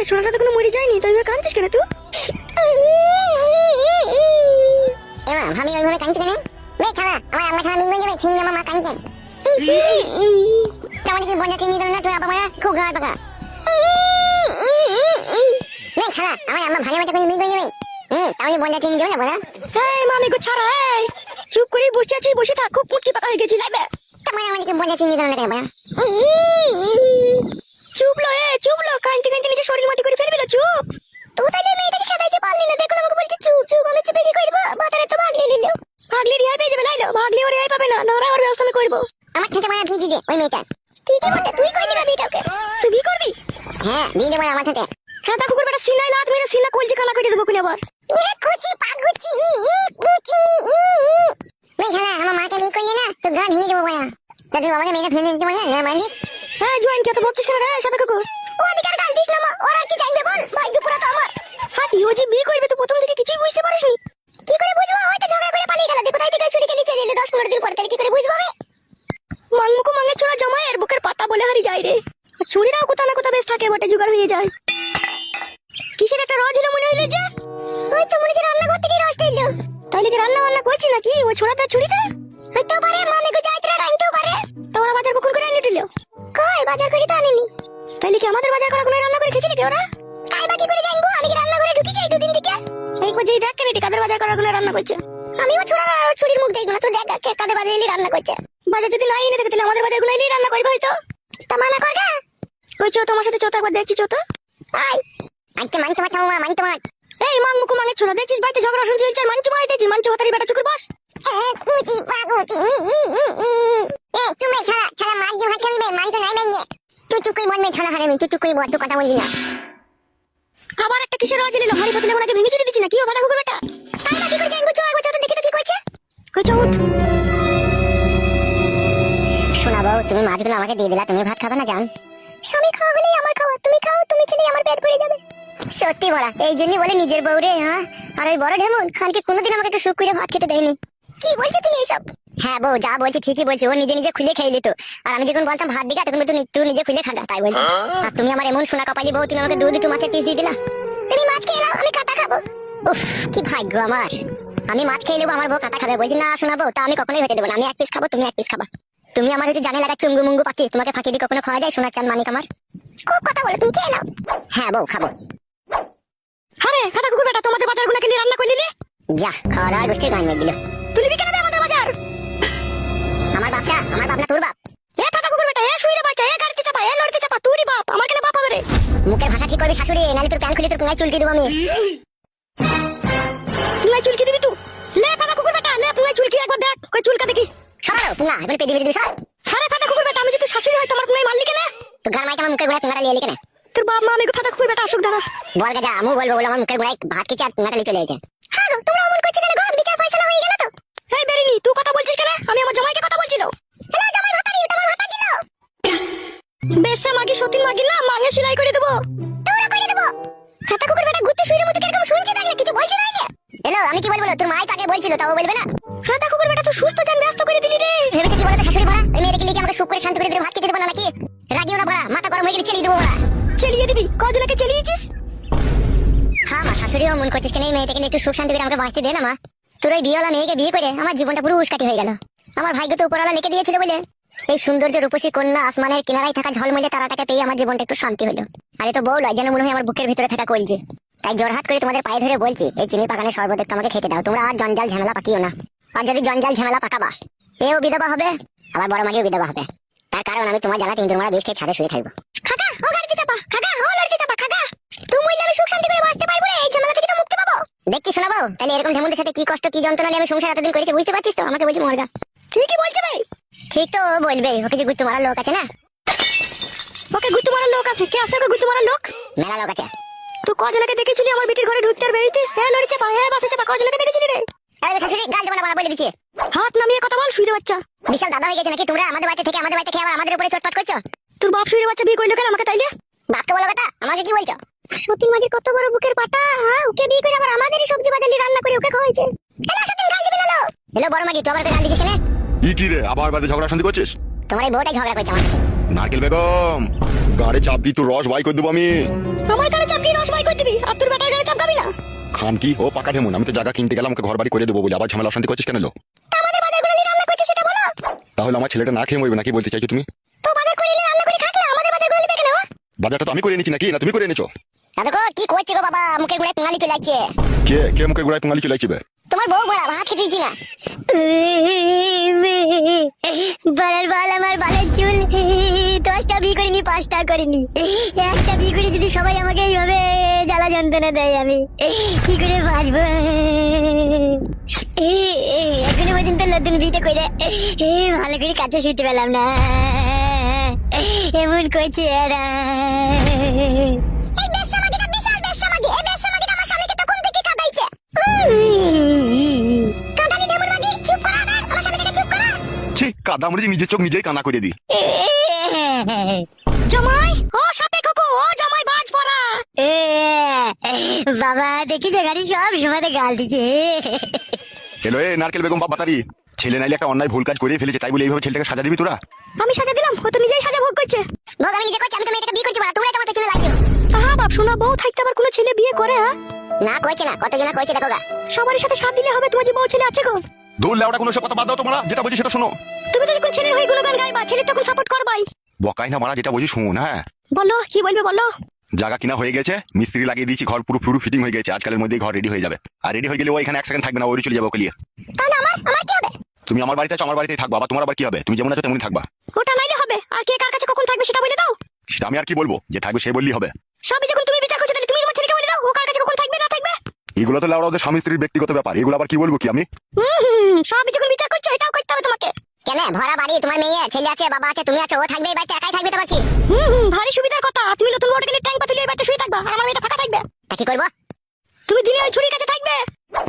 ছোড়াটা তো কোনো মরে যায়নি, তাই ভাবে কাঁদছিস কেন তুই? এমা ভাবি ওইভাবে কাঁদছে কেন? বে ছাড়া আমার আম্মা ছাড়া মিঙ্গন যাবে ছিনি আমার মা কাঁদছে। তাহলে কি বন্ধা চিনি দিল না তুই আবার মারা খুব গায় পাকা। বে ছাড়া আমার আম্মা ভালো মতো করে মিঙ্গন যাবে। তাহলে বন্ধা চিনি দিল না বলা। এই মামি গো ছাড়া, এই চুপ করে বসে আছিস, বসে থাক, খুব মুটকি পাকা হয়ে গেছি লাগবে। তোমার আমাদেরকে বন্ধা চিনি দিল না কেন বলা? চুপ লো, চুপ লো, কাঁদতে কাঁদতে নিজে শরীর মাটি করে ফেলবি না, চুপ। তুই তাহলে মেয়েটাকে খেদাইতে পারলি না, দেখো আমাকে বলছে চুপ চুপ, আমি চুপে কি করবো? বাতারে তো ভাগলে নিল। ভাগলে রিয়াই পেয়ে যাবে, লাইলো ভাগলে ওর রিয়াই পাবে না, ধরা ওর ব্যবস্থা আমি করবো। আমার থেকে মারা ভিজি দে ওই মেয়েটা। কি কি বলতে তুই কইলি না বিটাকে? তুই বি করবি? হ্যাঁ ভিজি দেব আমার থেকে। হ্যাঁ তা কুকুর বেটা সিনাই লাত মেরে সিনা কলজি কানা করে দেবো কোন আবার। এ কুচি পাগুচি নি কুচি নি। মেয়ে ছাড়া আমার মাকে বিয়ে করলি না তো গা ভেঙে দেবো বলা। তা তুই বাবাকে মেয়েটা ভেঙে দিতে বল না মানি। হ্যাঁ জয়েন কে তো বলছিস কেন রে সাবে কুকুর? ও অধিকার গাল দিস না মা, ওর আর কি জানবে বল? ভাগ্য পুরা তো আমার। হাঁটি ও যে বিয়ে করবে তো প্রথম থেকে কিছুই বুঝতে পারিসনি। কি করে বুঝবো? হয়তো ঝগড়া করে পালিয়ে গেল, দেখো তাই থেকে ছুরি খেলে চলে এলো 10-15 দিন পর, তাহলে কি করে বুঝবো আমি? মাংমুকু মাঙ্গে ছোড়া জমায়ের বুকের পাতা বলে হারি যায় রে। ছুরিটাও কোথা না কোথা বেশ থাকে বটে, জোগাড় হয়ে যায়। কিসের একটা রজ হলো মনে হইলো যে? ওই তো মনে হচ্ছে রান্নাঘর থেকে রসটা এলো। তাইলে কি রান্না বান্না করছি নাকি ও ছোড়াটা ছুরিতে? হইতেও পারে মামে গো যাইতরা রাইতেও পারে। তো ওরা বাজার বকুন করে এনে দিল। কই বাজার করে তো আনেনি। তাইলে কি আমাদের বাজার করা কোনো রান্না করে খেয়েছিলি কি ওরা? তাই বাকি করে জানবো? আমি কি রান্নাঘরে ঢুকি যাই দুদিন থেকে? এই বাজেই দেখ কেন কাদের বাজার করা কোনো রান্না করছে। আমিও ছুরির মুখ দেখব না তো, দেখ কাদের বাজার এলি রান্না করছে। বাজার যদি নাই এনে থাকে তাহলে আমাদের বাজার গুলো এলেই রান্না করবে হয়তো। তা মানা কর গা। ওই চো তোমার সাথে চোতা একবার দেখছি চোতা। আই আচ্ছা মানতে মাথা মানতে মাথা। এই মাংমুকু মাঙ্গে ছোড়া দেখছিস বাড়িতে ঝগড়া শুনতে চলছে, মানচু মারাইতেছি, মানচু হতারি বেটা চুকুর বস। কুচি পাগুচি নি। এ তুমি ছাড়া ছাড়া মাছ যে ভাত খাবি বে, মানতে নাই বেঞ্জে। তুই চুপ করে বলবি ছাড়া হারামি, তুই চুপ করে বল, তুই কথা বলবি না। আবার একটা কিসের রজ এলো, হাড়ি পাতলে ওনাকে ভেঙে চুরি দিচ্ছি না কি ও বাধা কুকুর বেটা? তাই বাকি করে জানবো, চো একবার চো তো দেখি তো কি করছে। কই চো উঠ। শোনাবো তুমি মাছগুলো আমাকে দিয়ে দিলা, তুমি ভাত খাবে না জান? স্বামী খাওয়া হলেই আমার খাওয়া, তুমি খাও, তুমি খেলেই আমার পেট ভরে যাবে। সত্যি বলা, এই জন্যই বলে নিজের বউ রে। হ্যাঁ আর ওই বড় ঢেমুন খানকে কোনোদিন আমাকে একটু সুখ করে ভাত খেতে দেয়নি। কি বলছো তুমি এইসব? হ্যাঁ বউ যা বলছি ঠিকই বলছি, ও নিজে নিজে খুলে খেয়ে নিত। আর আমি যখন বলতাম ভাত দিগা তখন তুই নিজে খুলে খাগা, তাই বলতো। আর তুমি আমার এমন সোনা কপালি বউ, তুমি আমাকে দুটো মাছের পিস দিয়ে দিলা। তুমি মাছ খেয়ে নাও, আমি কাটা খাবো। উফ কি ভাগ্য আমার, আমি মাছ খেয়ে নেবো আমার বউ কাটা খাবে। বলছি না শোনা বউ, তা আমি কখনোই হতে দেবো না, আমি এক পিস খাবো, তুমি এক পিস খাবা। তুমি আমার হচ্ছে জানে লাগা চুঙ্গু মুঙ্গু পাখি, তোমাকে ফাঁকি দিয়ে কখনো খাওয়া যায়? সোনার চাঁদ মানিক আমার। খুব কথা বলো, তুমি খেয়ে নাও। হ্যাঁ বউ খাবো। আরে খাতা কুকুর বেটা তোমাদের বাজার গুলো খেলি রান্না করলি? যা খাওয়া দাওয়ার গোষ্ঠীর গান মেয়ে দিল। তুলবি কেন আমাদের বাজার? আমার বাপ না তোর বাপ? এ খাতা কুকুর বেটা, এ শুইরে বাচ্চা, এ গাড়িতে চাপা, এ লড়তে চাপা, তুই বাপ, আমার কেন বাপ হবে রে? মুখের ভাষা ঠিক করবি শাশুড়ি, নালে তোর প্যান খুলে তোর পুঙ্গায় চুলকে দেবো আমি। পুঙ্গায় চুলকি দিবি তুই? লে খাতা কুকুর বেটা, লে পুঙ্গায় চুলকি একবার দেখ, কই চুলকা দেখি। সরাও পুঙ্গা, এবার পেটি মেরে দিবি সর। আরে খাতা কুকুর বেটা, আমি যদি শাশুড়ি হয় তোমার পুঙ্গায় মারলি কেন? তোর গান মাইতে আমার মুখের গোড়ায় পুঙ্গাটা লিয়ে কেন? তোর বাপ মা আমি খাতা কুকুর বেটা অসুখ দাঁড়া। বল গা যা, আমি বলবো বলে আমার মুখের গোড়ায় ভাত খেয়েছে আর পুঙ্গাটা লিয়ে চলে গেছে। হ্যাঁ গো তোমরা অমন করছো কেন গো? বিচার ফয়সালা হয়ে গেল তো? এই বেরিনি তুই কথা বলছিস কেন? আমি আমার জামাইকে কথা বলছিল। হ্যালো জামাই ভাতারি, ওটা আমার ভাতা দিল। বেশে মাগি সতীন মাগি না, মাঙে সেলাই করে দেবো। তোরা কইরে দেবো। খাতা কুকুর বেটা গুত্তু শুইরে মতো কিরকম শুনছি তাই না, কিছু বলছি না ইয়ে। হ্যালো আমি কি বলবো? তোর মাই তাকে বলছিল, তাও বলবে না? খাতা কুকুর বেটা তুই সুস্থ জান ব্যস্ত করে দিলি রে। ভেবেছে কি বলতো শাশুড়ি বড়া, এই মেয়েকে লিখে আমাকে সুখ করে শান্তি করে দিলে ভাত খেতে দেবো না নাকি? রাগিও না বড়া, মাথা গরম হয়ে গেলে চেলিয়ে দেবো বড়া। চেলিয়ে দিবি? কজনকে চেলিয়েছিস? হ্যাঁ মা, শাশুড়িও মন করছিস কেন এই মেয়েটাকে একটু সুখ শান্তি করে আমাকে বাঁচতে দে না মা। তোর ওই বিয়েওয়ালা মেয়েকে বিয়ে করে আমার জীবনটা পুরো উস্কাটি হয়ে গেল। আমার ভাগ্য তো উপরওয়ালা লিখে দিয়েছিল বলে এই সৌন্দর্য রূপসী কন্যা আসমানের কিনারায় থাকা ঝলমলে তারাটাকে পেয়ে আমার জীবনটা একটু শান্তি হলো। আর তো বউ লয় যেন মনে হয় আমার বুকের ভিতরে থাকা কলজি। তাই জোরহাত করে তোমাদের পায়ে ধরে বলছি, এই চিনি পাকানের শরবত একটু আমাকে খেতে দাও। তোমরা আর জঞ্জাল ঝামেলা পাকিও না। আর যদি জঞ্জাল ঝামেলা পাকাবা, এও বিধবা হবে, আবার বড় মাগিও বিধবা হবে। তার কারণ আমি তোমার জ্বালা তিন বেশ খেয়ে ছাদে শুয়ে থাকবো। খাগা ও গাড়িতে চাপা, খাগা ও লড়তে চাপা, খাগা তুমি মইলে আমি সুখ শান্তি করে বাঁচতে পারবো রে, এই ঝামেলা থেকে তো মুক্তি পাবো। দেখছি শোনাবো তাহলে এরকম ঢেমুনের সাথে কি কষ্ট কি যন্ত্রণা নিয়ে আমি সংসার এতদিন করেছি বুঝতে পারছিস তো? আমাকে বলছি মরগা। ঠিকই বলছে ভাই। ঠিক তো বলবে, ওকে যে গুত্তু মারার লোক আছে না? ওকে গুত্তু মারার লোক আছে? কে আছে ওকে গুত্তু মারার লোক? মেলা লোক আছে। তুই কজনকে দেখেছিলি আমার বিটির ঘরে ঢুকতে আর বেরিতে? হ্যাঁ লড়ি চাপা, হ্যাঁ বাসে চাপা, কজনকে দেখেছিলি রে? আরে শাশুড়ি গাল দেবো না বলে দিচ্ছি। হাত নামিয়ে কথা বল শুইরে বাচ্চা। বিশাল দাদা হয়ে গেছে নাকি তোমরা? আমাদের বাড়িতে থেকে আমাদের বাড়িতে খেয়ে আবার আমাদের উপরে চটপট করছো। তোর বাপ শুইরে বাচ্চা বিয়ে করলো কেন আমাকে তাইলে? বাপকে বলো কথা, আমাকে কি বলছো? সতীন মাগির কত বড় বুকের পাটা, হ্যাঁ ওকে বিয়ে করে আবার আমাদেরই সবজি বাজালি রান্না করে ওকে খাওয়াইছে। হ্যালো সতীন গাল দিবি না লো। হ্যালো বড় মাগি তুই আবার গাল দিছিস কেন? কি রে আবার বাড়িতে ঝগড়া শান্তি করছিস? তোমার এই বউটাই ঝগড়া করছে আমার সাথে। নারকেল বেগম গাড়ি চাপ দি, তোর রস বাই করে দেবো আমি। আমার কানে চাপ বাস বাই করে দিবি আর তোর বেটার গাড়ি চাপকাবি না। খান কি ও পাকা ঢেমুন, আমি তো জায়গা কিনতে গেলাম, আমাকে ঘর বাড়ি করে দেবো বলে আবার ঝামেলা অশান্তি করছিস কেন লো? আমাদের বাজারগুলো নিয়ে রান্না করছিস সেটা বলো। তাহলে আমার ছেলেটা না খেয়ে মরবে নাকি বলতে চাইছো তুমি? তো বাজার করে নিয়ে রান্না করে খাক না, আমাদের বাজারগুলো নিবে কেন? বাজারটা তো আমি করে নিচ্ছি নাকি, না তুমি করে এনেছো? দাদু গো কি করছো গো বাবা, মুখের গুড়ায় পোঙালি চলে যাচ্ছে। কে কে মুখের গোড়ায় পোঙালি চলে আসবে? তোমার বউ বড়া ভাত খেতে দিচ্ছি না। বালার বাল আমার বালের চুল, 10টা বিয়ে করিনি 5টা করিনি, একটা বিয়ে করে যদি সবাই আমাকে এইভাবে জ্বালা যন্ত্রণা দেয় আমি কি করে বাঁচবো? এখনো পর্যন্ত নতুন বিয়েটা করে ভালো করে কাছে শুতে পেলাম না, এমন করছে এরা। এই বেশ্যামাগিটা বিশাল বেশ্যামাগি, এই বেশ্যামাগিটা আমার স্বামীকে তখন থেকে কাঁদাইছে। কাঁদালি ডেমন মাগি, চুপ করা না, আমার স্বামীকে চুপ করা। ছি কাদা মরে নিজের চোখ নিজেই কানা করে দি। জামাই ও সাপে কুকু, ও জামাই বাজ পড়া। বাবা দেখি যে গাড়ি সব সময় গাল দিচ্ছে। হ্যালো এ নারকেল বেগম বাবাতারি, ছেলে নাইলে একটা অন্যায় ভুল কাজ করে ফেলেছে, তাই বলে এইভাবে ছেলেটাকে সাজা দিবি তোরা? আমি সাজা দিলাম, ও তো নিজেই সাজা ভোগ করছে। ভোগ আমি নিজে করছি, আমি তো মেয়েটাকে বিয়ে করছি বড়া, তোমরা তোমার পেছনে লাগছো। হ্যাঁ বাপ শোনা, বউ থাকতে আবার কোনো ছেলে বিয়ে করে? হ্যাঁ না কইছে না, কতজনা কইছে দেখো গা। সবারই সাথে সাথ দিলে হবে? তোমার যে বউ ছেলে আছে গো। দৌড় লেওড়া কোনো সব কথা বাদ দাও, তোমরা যেটা বলছি সেটা শোনো। তুমি তো যখন ছেলের হয়ে গুণগান গাইবা, ছেলে তখন সাপোর্ট করবাই। বকাই না মারা, যেটা বলছি শুন। হ্যাঁ বলো কি বলবে বলো। জায়গা কিনা হয়ে গেছে, মিস্ত্রি লাগিয়ে দিয়েছি, ঘর পুরো পুরো ফিটিং হয়ে গেছে, আজকালের মধ্যেই ঘর রেডি হয়ে যাবে। আর রেডি হয়ে গেলে ও এখানে 1 সেকেন্ড থাকবে না, ওই চলে যাবে ওকে নিয়ে। তাহলে আমার কি হবে? তুমি আমার বাড়িতে আছো, আমার বাড়িতেই থাকবা, আবার তোমার আবার কি হবে? তুমি যেমন আছো তেমনই থাকবা। ওটা নাইলে হবে, আর কে কার কাছে কখন থাকবে সেটা বলে দাও। সেটা আমি আর কি বলবো, যে থাকবে সে বললেই হবে। সবই যখন তুমি বিচার করছো, তাহলে তুমি তোমার ছেলেকে বলে দাও ও কার কাছে কখন থাকবে না থাকবে। এগুলো তো লেওড়া ওদের স্বামী স্ত্রীর ব্যক্তিগত ব্যাপার, এগুলো আবার কি বলবো কি আমি? সবই যখন বিচার করছো, এটাও করতে হবে তোমাকে। কেন ভরা বাড়ি, তোমার মেয়ে ছেলে আছে, বাবা আছে, তুমি আছো, ও থাকবে এই বাড়িতে, একাই থাকবে তোমার কি? ভারী সুবিধার কথা। তুমি নতুন বড় গেলে ট্যাঙ্ক পাতুলি এই বাড়িতে শুয়ে থাকবা, আর আমার মেয়েটা ফাঁকা থাকবে। তা কি করবো? তুমি দিনে ওই ছুরির কাছে থাকবে,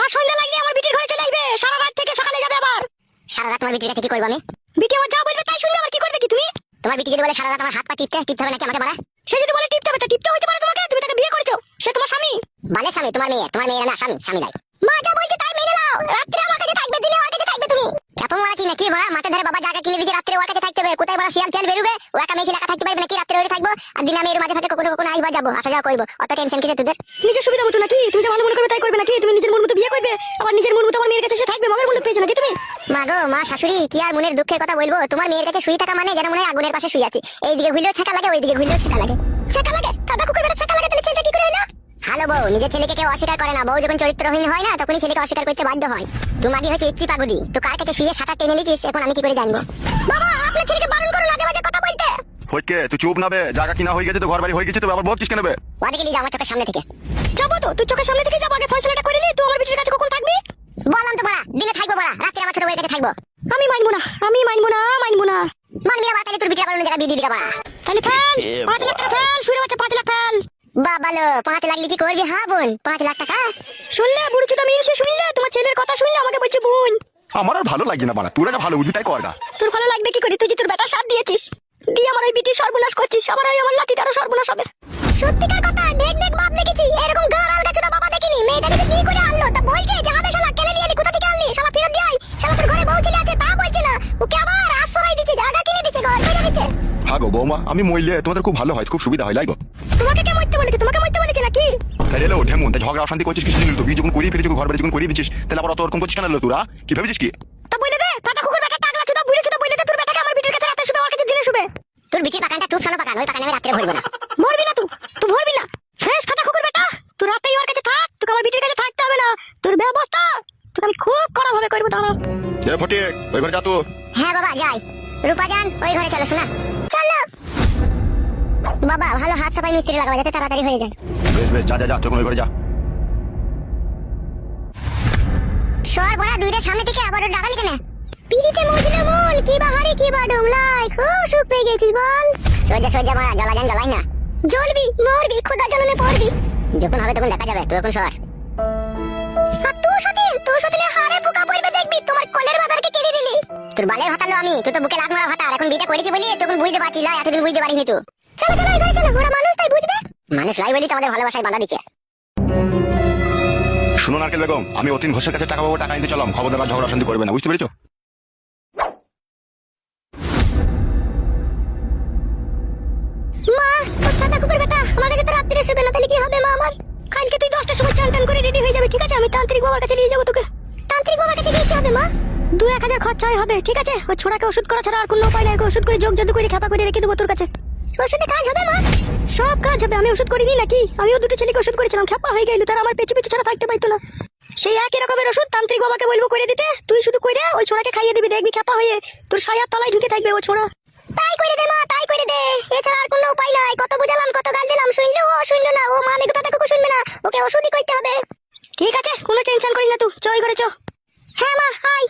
আর সন্ধ্যা লাগলে আমার বিটির ঘরে চলে আসবে, সারা রাত থেকে সকালে যাবে আবার। সারা রাত তোমার বিটির কাছে কি করবো আমি? বিটি আমার যা বলবে তাই শুনবে, আবার কি করবে কি তুমি? তোমার বিটি যদি বলে সারা রাত আমার হাত পা টিপতে হবে নাকি আমাকে বলা? সে যদি বলে টিপতে হবে, তা টিপতে হইতে পারে তোমাকে, তুমি তাকে বিয়ে করেছো, সে তোমার স্বামী। বালের স্বামী তোমার মেয়ে না, স্বামী নাই। মা যা বলছে তাই মেনে নাও, রাত্রে আমার কাছে থাকবে, দিনে ওর কাছে থাকবে। তুমি আপন মারা কি নাকি বড়া? মাথা ধরে বাবা জায়গা কিনে দিয়েছে, রাত্রে ওর কাছে থাকতে হবে। কোথায় বড়া শিয়াল ফিয়াল বেরোবে, ও একা মেয়ে ছেলে একা থাকতে পারবে নাকি? রাত্রে ওরে থাকবো, আর দিনে আমি এর মাঝে ফাঁকে কখনো আসবা যাবো, আসা যাওয়া করবো। অত টেনশন কিসে তোদের? নিজের সুবিধা মতো নাকি? তুমি যা ভালো মনে করবে তাই করবে নাকি? তুমি নিজের মন মতো বিয়ে করবে, আবার নিজের মন মতো আমার মেয়ের কাছে সে থাকবে, মগের মূল্য পেয়েছো নাকি তুমি? মা গো মা শাশুড়ি, কি আর মনের দুঃখের কথা বলবো? তোমার মেয়ের কাছে শুয়ে থাকা মানে যেন মনে হয় আগুনের পাশে শুয়ে আছি। এইদিকে ঘুরলেও ছেঁকা লাগে, ওইদিকে ঘুরলেও ছেঁকা লাগে। ছেঁকা লাগে? কাদা কুকুর বেটা ছেঁকা লাগে, তাহলে ছেলেটা কি করে হলো? হ্যালো বউ, নিজের ছেলেকে কেউ অস্বীকার করে না, বউ যখন চরিত্রহীন হয় না তখনই ছেলেকে অস্বীকার করতে বাধ্য হয়। তোমাকে হচ্ছে ইচ্ছি পাগুদি, তো কার কাছে শুয়ে সাঁতার টেনে নিয়েছিস, এখন আমি কি করে জানবো? বাবা আপনার ছেলেকে বারণ করুন আজে বাজে কথা বলতে। ফটকে তুই চুপ না বে, জায়গা কিনা হয়ে গেছে তো, ঘর বাড়ি হয়ে গেছে তো, আবার বলছিস কেন বে? ওদিকে নিয়ে যাও আমার চোখের সামনে থেকে। যাবো তো, তুই চোখের সামনে থেকে যাবো, আগে ফয়সালাটা করে নি। তুই আমার বিটির কাছে কখন থাকবি? বললাম তো বড়া, দিনে থাকবো বড়া, রাত্রে আমার ছোট বউয়ের কাছে থাকবো। আমি মানবো না, আমি মানবো না, মানবো না। মানবি না বাতালে, তোর বিটির আবার অন্য জায়গায় বিয়ে দিবি বড়া। তাহলে ফেল 5 লাখ টাকা ফেল, শুনে বাচ্চা 5 লাখ ফেল। বাবালো 5 লাগলে কি করবি? হ্যাঁ বোন, 5 লাখ টাকা শুনলে বুড়ো চুদা মিনসে, শুনলে তোমার ছেলের কথা শুনলে আমাকে বলছে বোন। আমার আর ভালো লাগছে না বাড়া, তোরা যা ভালো বুঝবি তাই কর না। তোর ভালো লাগবে কি করে? তুই যে তোর বেটা সাথ দিয়েছিস, দিয়ে আমার ওই বিটি সর্বনাশ করছিস, আবার ওই আমার লাঠিটারও সর্বনাশ হবে। সত্যিকার কথা, দেখ বাপ দেখেছি, এরকম গাড় আলগা চোদা বাবা দেখিনি। মেয়েটাকে যে বিয়ে করে আনলো, তা বলছে যে হবে শালা কেলে নিয়ে এলি, কোথা থেকে আনলি শালা, ফেরত দিয়ে আয়। শালা তোর ঘরে বউ ছেলে আছে তা বলছে না, ওকে আবার আশ্রয় দিচ্ছে, জায়গা কিনে দিচ্ছে, ঘর করে দিচ্ছে। হ্যাঁ গো বৌমা, আমি মরলে তোমাদের খুব ভালো হয়, খুব সুবিধা হয় লাগো। তোমাকে কে মরতে বলেছে? তোমাকে মরতে বলেছে নাকি? তাই এলো ঢেমুন, তাই ঝগড়া অশান্তি করছিস কিছু দিন তো, বিয়ে যখন করিয়ে ফেলেছিস, ঘর বাড়ি যখন করিয়ে দিচ্ছিস, তাহলে আবার অত ওরকম করছিস কেন লো? তোরা কি ভেবেছিস কি? তা বলে দে, পাতা কুকুর বেটা টাকলা চুদা বুড়ো চুদা, বলে দে তোর বেটাকে আমার বিটির কাছে রাতে শুবে, ওর কাছে দিনে শুবে। তোর বিটির পাকানটা খুব শোনো পাকান, ওই পাকানে আমি রাত্রে ভরবো না। মরবি না তুই মরবি না। শেষ কথা কুকুর বেটা, তুই রাতেই ওর কাছে থাক, তোকে আমার বিটির কাছে থাকতে হবে না। তোর ব্যবস্থা তোকে আমি খুব কড়া ভাবে করবো, দাঁড়া। এ ফটিক ওই ঘরে যা তো। হ্যাঁ বাবা যাই। রূপাজান ওই ঘরে চলো, শোনা চলো। বাবা ভালো হাত সাফাই মিস্ত্রি লাগাবো যাতে তাড়াতাড়ি হয়ে যায়। বেশ যা যা যা, তুই ওই ঘরে যা। সর বড়া, দুইটা সামনে থেকে আবার ডাকালি কেন? পিড়িতে মজলে মন, কি বাহারি কি বা ডুমলাই, খুব সুখ পেয়ে গেছিস বল। সজ্জা মারা, জ্বালাই না, জ্বলবি মরবি, খোদা জ্বলনে পড়বি। যখন হবে তখন দেখা যাবে, তুই এখন সর। আর তুই সতীনের হাড়ে পোকা পড়বে দেখবি, তোমার কোলের বাজারকে কেড়ে নিলি। তোর বালের ভাতালো আমি, তুই তো বুকে লাগ মারা ভাতার, এখন বিটা করেছি বলি তখন বুঝতে পারছিস, এতদিন বুঝতে পারিনি তুই। চলো এই ঘরে চলো, ওরা মানুষ তাই বুঝবে। মানুষ লাই বলি তো আমাদের ভালোবাসায় বাধা দিচ্ছে। শুনো নারকেল বেগম, আমি অতীন ঘোষের কাছে টাকা পাবো, টাকা নিতে চলাম, খবরদার ঝগড়া অশান্তি করবে না, বুঝতে পেরেছো? মা, ও দাদা কুকুর বেটা আমার কাছে তো রাত্রিরে শুবে না, তাহলে কি হবে মা আমার? কালকে তুই 10টার সময় চান টান করে রেডি হয়ে যাবে, ঠিক আছে? আমি তান্ত্রিক বাবার কাছে নিয়ে যাবো তোকে। তান্ত্রিক বাবার কাছে গিয়ে কি হবে মা? 2-1000 খরচাই হবে, ঠিক আছে? ওই ছোড়াকে ওষুধ করা ছাড়া আর কোনো উপায় নাই। ওকে ওষুধ করে যোগ জাদু করে খেপা করে রেখে দেবো তোর কাছে। ওষুধে কাজ হবে মা? সব কাজ হবে। আমি ওষুধ করিনি নাকি? আমিও দুটো ছেলেকে ওষুধ করেছিলাম, খেপা হয়ে গেল, তারা আমার পেছু পেছু ছাড়া থাকতে পারতো না। সেই একই রকমের ওষুধ তান্ত্রিক বাবাকে বলবো করে দিতে, তুই শুধু কইরে ওই ছোড়াকে খাইয়ে দিবি, দেখবি খেপা হয়ে তোর সায়ার তলায় ঢুকে থাকবে ও ছোড়া। তাই করে দে মা, তাই করে দে। এছাড়া আর কোনো উপায় নাই। কত বুঝালাম, কত গাল দিলাম, শুনলো ও শুনলো না। ও মানে কথা তো শুনবে না, ওকে ওষুধই করতে হবে। ঠিক আছে, কোনো টেনশন করিস না, তুই চই করে চ। হ্যাঁ মা, আয়।